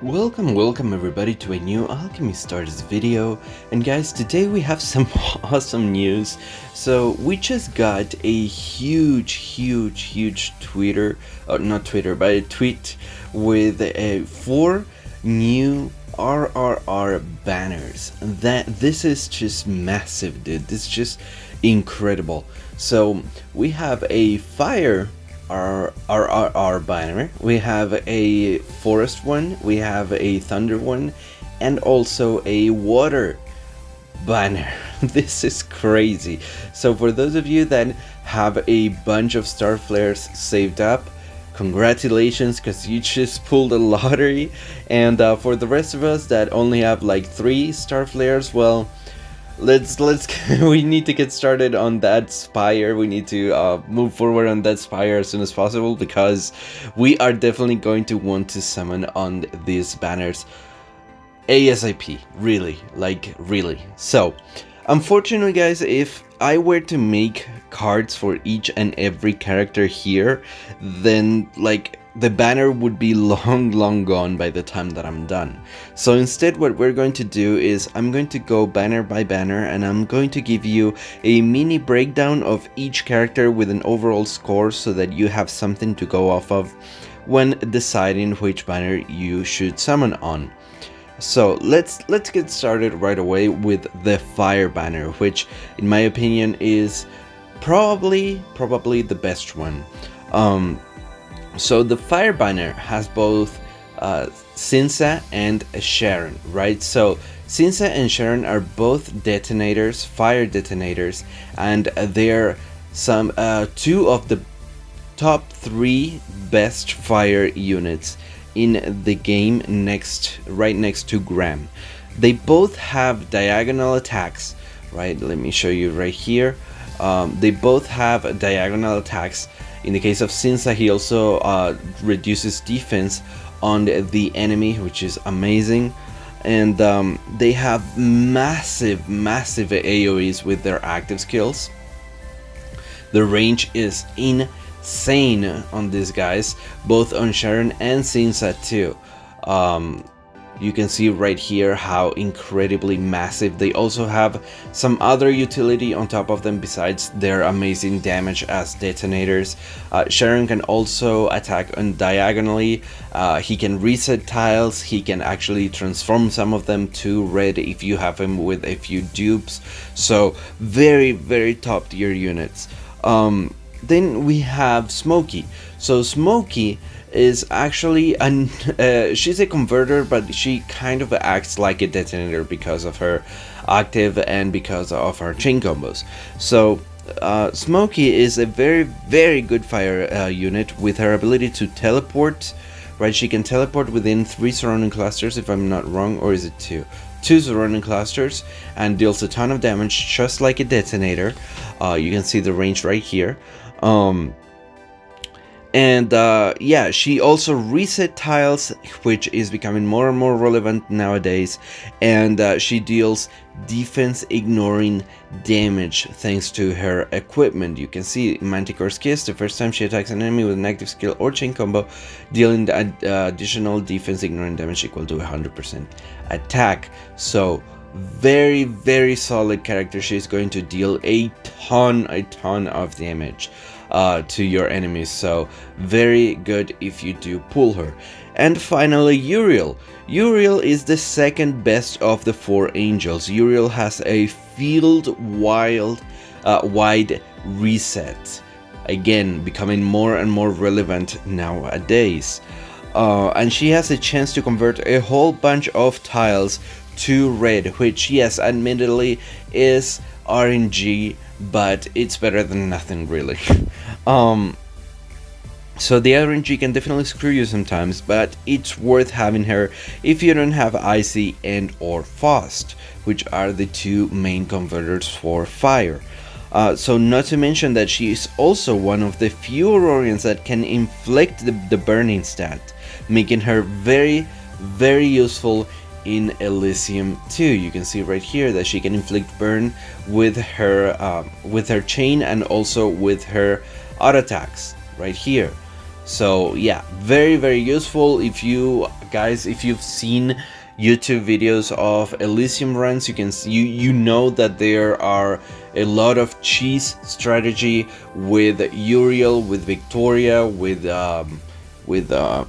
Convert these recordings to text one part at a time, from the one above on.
Welcome everybody to a new Alchemy Stars video. And guys, today we have some awesome news. So we just got a huge Twitter, not Twitter, but a tweet with 4 new RRR banners. This is just massive, dude. This is just incredible. So we have a fire RRR banner, we have a forest one, we have a thunder one, and also a water banner. This is crazy. So for those of you that have a bunch of star flares saved up, congratulations, because you just pulled a lottery. And for the rest of us that only have like 3 star flares, well, let's we need to get started on that spire. We need to move forward on that spire as soon as possible, because we are definitely going to want to summon on these banners ASAP, really. So unfortunately guys, if I were to make cards for each and every character here, then the banner would be long gone by the time that I'm done. So instead what we're going to do is I'm going to go banner by banner, and I'm going to give you a mini breakdown of each character with an overall score, so that you have something to go off of when deciding which banner you should summon on. So let's get started right away with the fire banner, which in my opinion is probably the best one. So the fire banner has both Sinsa and Sharon, right? So Sinsa and Sharon are both detonators, fire detonators, and they're some 2 of the top 3 best fire units in the game, right next to Graham. They both have diagonal attacks, right? Let me show you right here. They both have diagonal attacks. In the case of Sinsa, he also reduces defense on the enemy, which is amazing. And they have massive AoEs with their active skills. The range is insane on these guys, both on Sharon and Sinsa too. You can see right here how incredibly massive. They also have some other utility on top of them besides their amazing damage as detonators. Sharon can also attack on diagonally. He can reset tiles. He can actually transform some of them to red if you have him with a few dupes. So very top tier units. Then we have Smokey. So Smokey is actually she's a converter, but she kind of acts like a detonator because of her active and because of her chain combos. So Smokey is a very good fire unit with her ability to teleport, right? She can teleport within 3 surrounding clusters, if I'm not wrong, or is it 2? 2 surrounding clusters, and deals a ton of damage just like a detonator. You can see the range right here. Yeah, she also reset tiles, which is becoming more and more relevant nowadays, and she deals defense ignoring damage thanks to her equipment. You can see Manticore's Kiss, the first time she attacks an enemy with an active skill or chain combo, dealing additional defense ignoring damage equal to 100% attack. So very solid character. She's going to deal a ton of damage to your enemies, so very good if you do pull her. And finally, Uriel. Uriel is the second best of the 4 angels. Uriel has a field wide reset, again becoming more and more relevant nowadays. And she has a chance to convert a whole bunch of tiles to red, which, yes, admittedly is RNG, but it's better than nothing, really. So the RNG can definitely screw you sometimes, but it's worth having her if you don't have Icy and or Frost, which are the 2 main converters for fire. So not to mention that she is also one of the few Aurorians that can inflict the burning stat, making her very useful in Elysium 2. You can see right here that she can inflict burn with her chain and also with her auto attacks right here. So yeah, very very useful. If you guys, if you've seen YouTube videos of Elysium runs, you can see, you know that there are a lot of cheese strategy with Uriel, with Victoria, with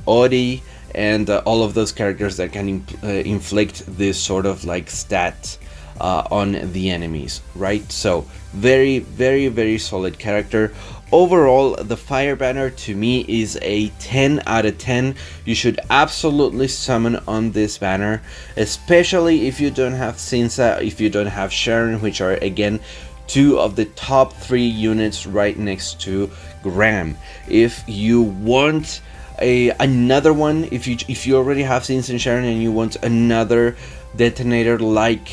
Audi, and all of those characters that can inflict this sort of like stat on the enemies, right? So very very very solid character. Overall, the Fire Banner to me is a 10 out of 10. You should absolutely summon on this banner, especially if you don't have Sinsa, if you don't have Sharon, which are again two of the top 3 units right next to Graham. If you want another one, if you already have Sinsa and Sharon and you want another detonator like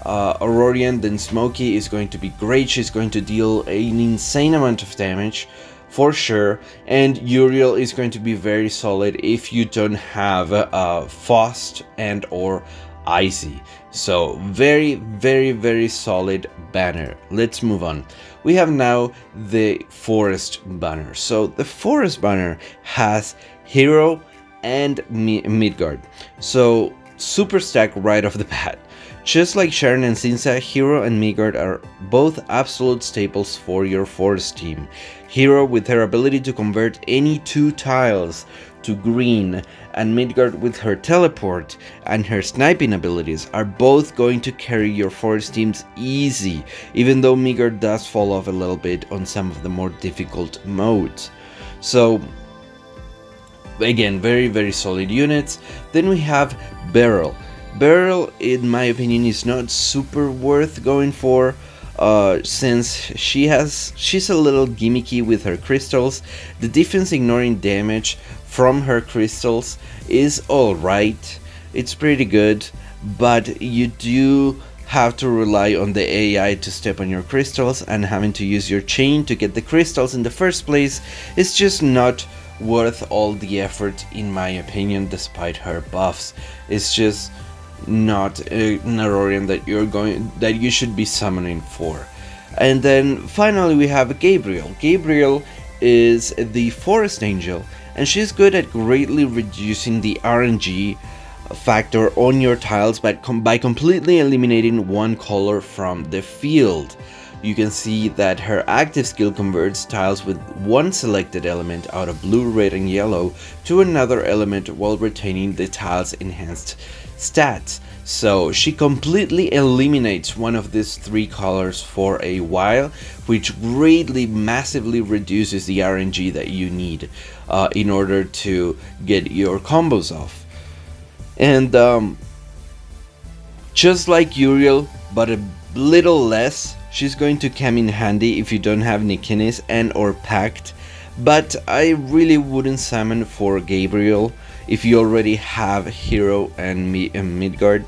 Aurorian, then Smokey is going to be great. She's going to deal an insane amount of damage for sure, and Uriel is going to be very solid if you don't have Faust and or Icy. So very very very solid banner. Let's move on. We have now the Forest banner. So the Forest banner has Hero and Midgard, so super stack right off the bat. Just like Sharon and Sinsa, Hero and Midgard are both absolute staples for your Forest team. Hero with her ability to convert any 2 tiles to green, and Midgard with her teleport and her sniping abilities are both going to carry your Forest teams easy, even though Midgard does fall off a little bit on some of the more difficult modes. So again, very very solid units. Then we have Beryl. Beryl, in my opinion, is not super worth going for, since she's a little gimmicky with her crystals. The defense ignoring damage from her crystals is alright, it's pretty good, but you do have to rely on the AI to step on your crystals, and having to use your chain to get the crystals in the first place is just not worth all the effort, in my opinion, despite her buffs. It's just not an Aurorian that you should be summoning for. And then finally we have Gabriel. Gabriel is the Forest Angel, and she's good at greatly reducing the RNG factor on your tiles by completely eliminating one color from the field. You can see that her active skill converts tiles with one selected element out of blue, red and yellow to another element while retaining the tile's enhanced stats. So she completely eliminates one of these 3 colors for a while, which greatly massively reduces the RNG that you need in order to get your combos off. And just like Uriel, but a little less, she's going to come in handy if you don't have Nikinis and or Pact, but I really wouldn't summon for Gabriel if you already have Hero and Midgard.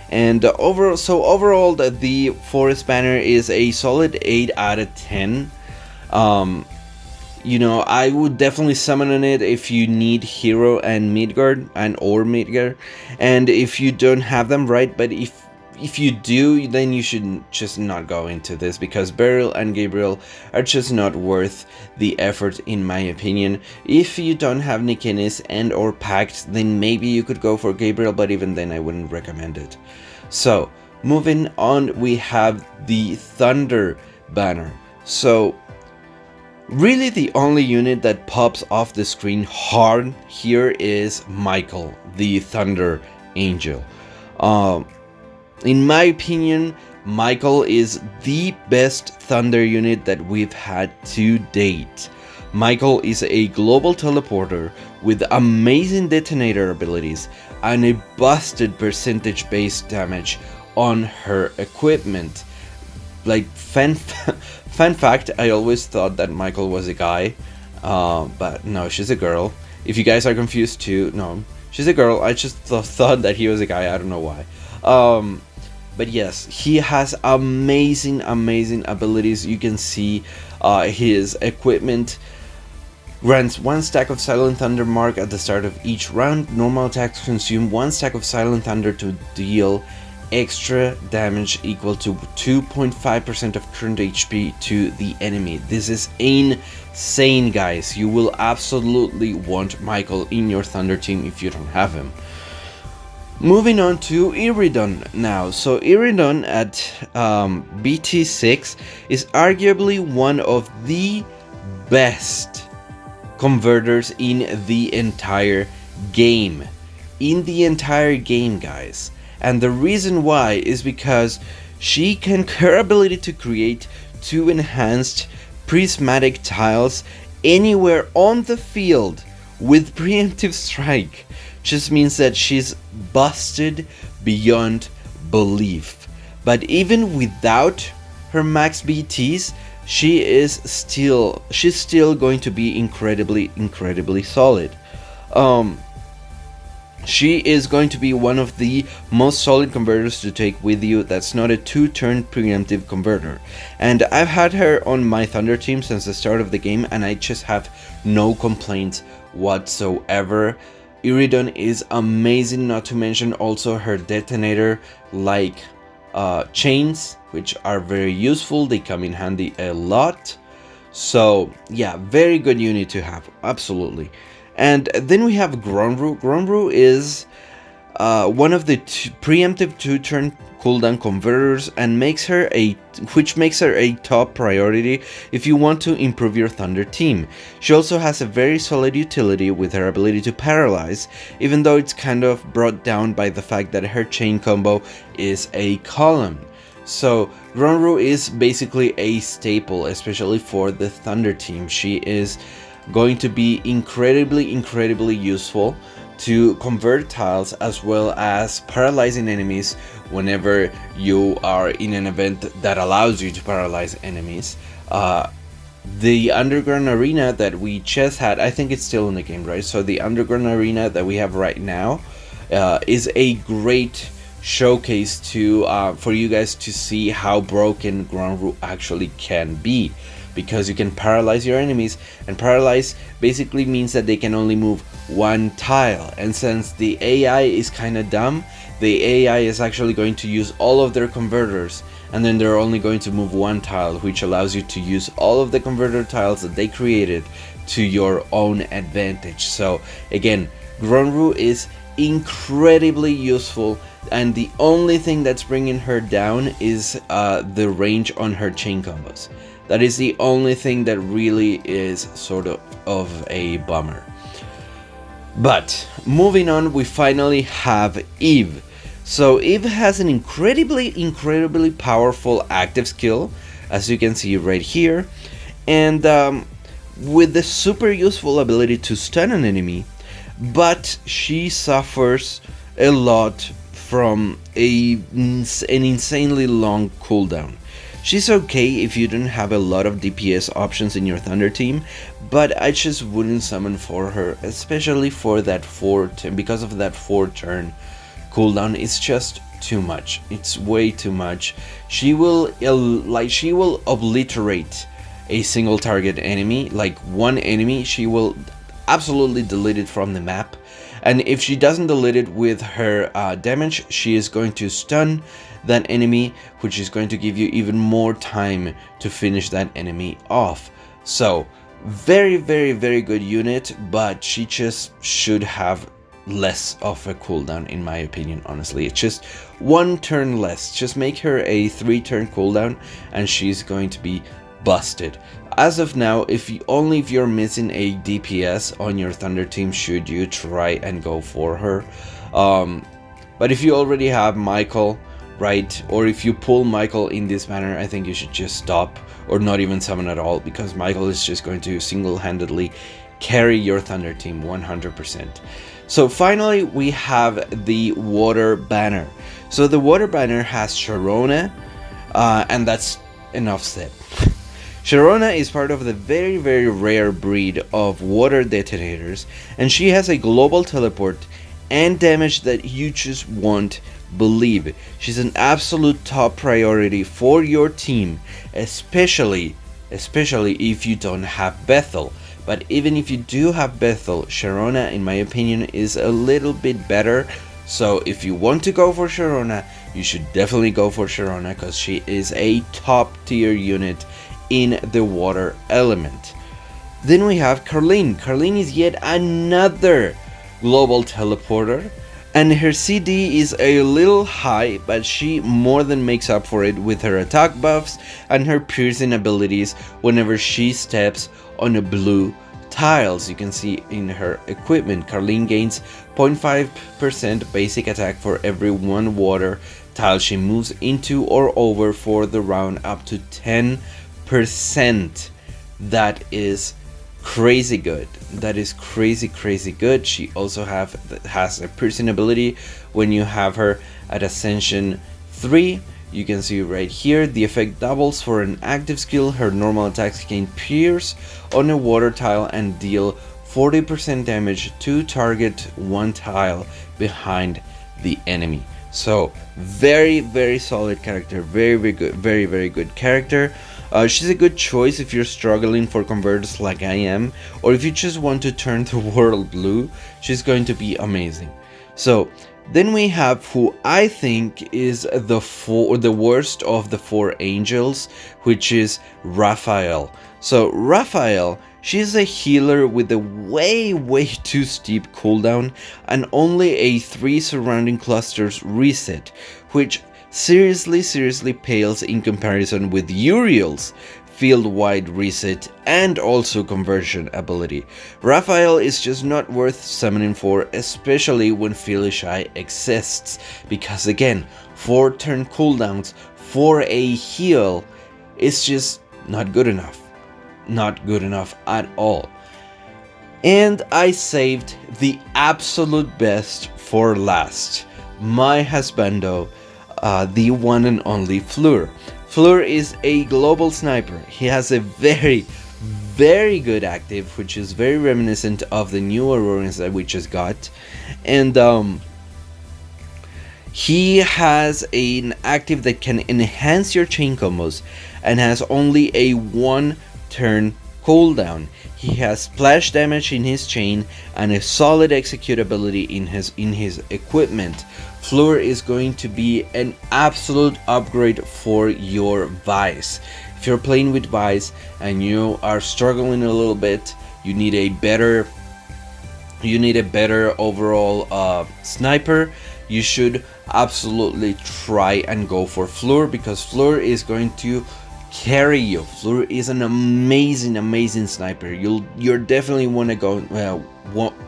And overall the Forest banner is a solid 8 out of 10. You know, I would definitely summon on it if you need Hero and Midgard or Midgard, and if you don't have them, right? But if you do, then you should just not go into this, because Beryl and Gabriel are just not worth the effort, in my opinion. If you don't have Nikinis and or Pact, then maybe you could go for Gabriel, but even then I wouldn't recommend it. So moving on, we have the Thunder banner. So really the only unit that pops off the screen hard here is Michael, the Thunder Angel. In my opinion, Michael is the best Thunder unit that we've had to date. Michael is a global teleporter with amazing detonator abilities and a busted percentage base damage on her equipment. Like, fun fact, I always thought that Michael was a guy, but no, she's a girl. If you guys are confused too, no, she's a girl. I just thought that he was a guy, I don't know why. But yes, he has amazing abilities. You can see his equipment grants 1 stack of Silent Thunder mark at the start of each round. Normal attacks consume 1 stack of Silent Thunder to deal extra damage equal to 2.5% of current HP to the enemy. This is insane. insane, guys. You will absolutely want Michael in your Thunder team if you don't have him. Moving on to Iridon now. So Iridon at BT6 is arguably one of the best converters in the entire game. Guys. And the reason why is because her ability to create 2 enhanced prismatic tiles anywhere on the field with preemptive strike just means that she's busted beyond belief. But even without her max BTs, she's still going to be incredibly solid. She is going to be one of the most solid converters to take with you that's not a 2-turn preemptive converter. And I've had her on my Thunder team since the start of the game, and I just have no complaints whatsoever. Iridon is amazing, not to mention also her detonator like chains, which are very useful. They come in handy a lot. So yeah, very good unit to have, absolutely. And then we have Gronru. Gronru is one of the preemptive 2-turn cooldown converters, and which makes her a top priority if you want to improve your Thunder team. She also has a very solid utility with her ability to paralyze, even though it's kind of brought down by the fact that her chain combo is a column. So Gronru is basically a staple, especially for the Thunder team. She is going to be incredibly useful to convert tiles, as well as paralyzing enemies whenever you are in an event that allows you to paralyze enemies. The underground arena that we just had, I think it's still in the game, right? So the underground arena that we have right now is a great showcase for you guys to see how broken Gronru actually can be, because you can paralyze your enemies, and paralyze basically means that they can only move 1 tile, and since the AI is kind of dumb, the AI is actually going to use all of their converters, and then they're only going to move 1 tile, which allows you to use all of the converter tiles that they created to your own advantage. So again, Gronru is incredibly useful, and the only thing that's bringing her down is the range on her chain combos. That is the only thing that really is sort of a bummer. But moving on, we finally have Eve. So Eve has an incredibly powerful active skill, as you can see right here, and with the super useful ability to stun an enemy, but she suffers a lot from an insanely long cooldown. She's okay if you don't have a lot of DPS options in your Thunder team, but I just wouldn't summon for her, especially for that because of that 4-turn cooldown. It's just too much. It's way too much. She will obliterate a single target enemy, like one enemy. She will absolutely delete it from the map, and if she doesn't delete it with her damage, she is going to stun that enemy, which is going to give you even more time to finish that enemy off. So very good unit, but she just should have less of a cooldown, in my opinion. Honestly, it's just 1 turn less. Just make her a 3-turn cooldown and she's going to be busted. As of now, if you're missing a DPS on your Thunder team, should you try and go for her. But if you already have Michael, right, or if you pull Michael in this manner, I think you should just stop or not even summon at all, because Michael is just going to single-handedly carry your Thunder team 100%. So finally, we have the Water Banner. So the Water Banner has Sharona, and that's enough said. Sharona is part of the very rare breed of water detonators, and she has a global teleport and damage that you just won't believe. She's an absolute top priority for your team, especially if you don't have Bethel. But even if you do have Bethel, Sharona, in my opinion, is a little bit better. So if you want to go for Sharona, you should definitely go for Sharona, because she is a top tier unit in the water element. Then we have Carlene. Carlene is yet another global teleporter, and her CD is a little high, but she more than makes up for it with her attack buffs and her piercing abilities whenever she steps on a blue tiles. You can see in her equipment, Carlene gains 0.5% basic attack for every one water tile she moves into or over for the round, up to 10%. That is crazy good. That is crazy good. She also has a piercing ability when you have her at Ascension 3. You can see right here, the effect doubles for an active skill. Her normal attacks can pierce on a water tile and deal 40% damage to target one tile behind the enemy. So very solid character, very good, very good character. She's a good choice if you're struggling for converters like I am, or if you just want to turn the world blue. She's going to be amazing. So then we have who I think is the worst of the 4 angels, which is Raphael. So Raphael, she's a healer with a way too steep cooldown and only a 3 surrounding clusters reset, which seriously pales in comparison with Uriel's field-wide reset and also conversion ability. Raphael is just not worth summoning for, especially when Felishy exists, because again, 4 turn cooldowns for a heal is just not good enough. Not good enough at all. And I saved the absolute best for last. My husbando, the one and only Fleur. Fleur is a global sniper. He has a very good active, which is very reminiscent of the new Aurorians that we just got. And he has an active that can enhance your chain combos and has only a 1 turn cooldown. He has splash damage in his chain and a solid execute ability in his equipment. Fleur is going to be an absolute upgrade for your Vice. If you're playing with Vice and you are struggling a little bit, you need a better overall sniper, you should absolutely try and go for Fleur, because Fleur is going to carry you. Fleur is an amazing sniper. You're definitely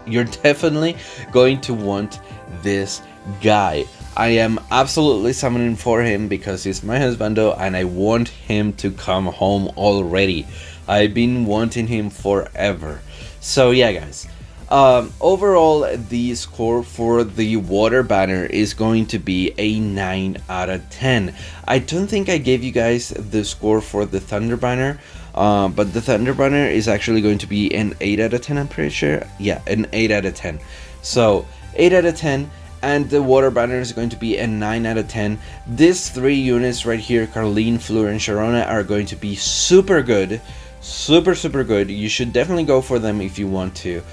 you're definitely going to want this guy. I am absolutely summoning for him because he's my husbando and I want him to come home already. I've been wanting him forever. So yeah, guys. Overall, the score for the water banner is going to be a 9 out of 10. I don't think I gave you guys the score for the thunder banner, but the thunder banner is actually going to be an 8 out of 10, I'm pretty sure. Yeah, an 8 out of 10. So 8 out of 10, and the water banner is going to be a 9 out of 10. These 3 units right here, Carlene, Fleur, and Sharona, are going to be super good. Super good. You should definitely go for them if you want to.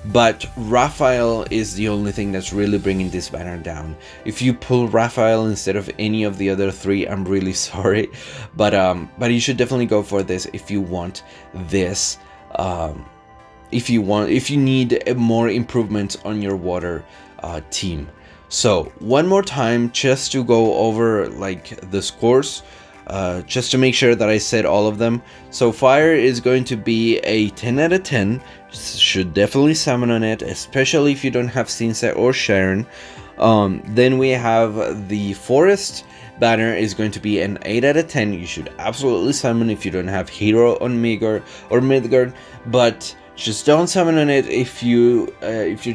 But Raphael is the only thing that's really bringing this banner down. If you pull Raphael instead of any of the other 3, I'm really sorry. But you should definitely go for this if you want this. If you need more improvements on your water team. So one more time, just to go over like the scores. Just to make sure that I said all of them. So fire is going to be a 10 out of 10. Should definitely summon on it, especially if you don't have Sinsa or Sharon. Then we have the forest banner is going to be an 8 out of 10. You should absolutely summon if you don't have hero on Midgard or Midgard, but just don't summon on it if you're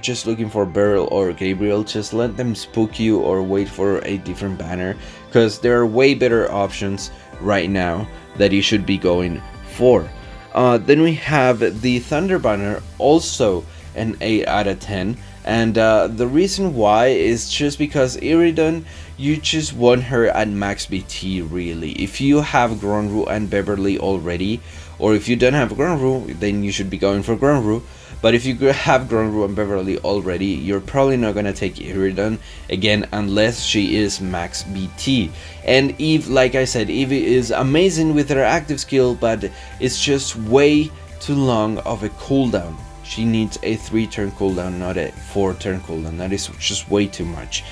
just looking for Beryl or Gabriel. Just let them spook you or wait for a different banner, because there are way better options right now that you should be going for. Then we have the Thunder banner, also an 8 out of 10. And the reason why is just because Iridon, you just want her at max BT really. If you have Gronru and Beverly already, or if you don't have Gronru, then you should be going for Gronru. But if you have Gronru and Beverly already, you're probably not gonna take Iridon again unless she is max BT. And Eve, like I said, Eve is amazing with her active skill, but it's just way too long of a cooldown. She needs a 3-turn cooldown, not a 4-turn cooldown. That is just way too much.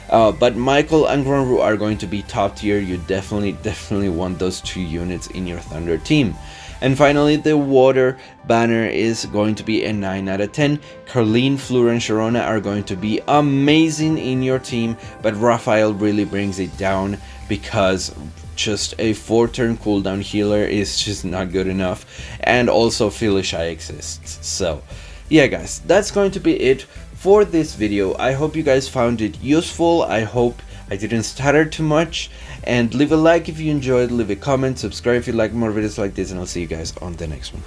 But Michael and Gronru are going to be top tier. You definitely want those 2 units in your Thunder team. And finally, the water banner is going to be a 9 out of 10. Carleen, Fleur, and Sharona are going to be amazing in your team, but Raphael really brings it down because just a 4-turn cooldown healer is just not good enough, and also Felicia exists. So yeah guys, that's going to be it for this video. I hope you guys found it useful. I hope I didn't stutter too much, and leave a like if you enjoyed, leave a comment, subscribe if you like more videos like this, and I'll see you guys on the next one.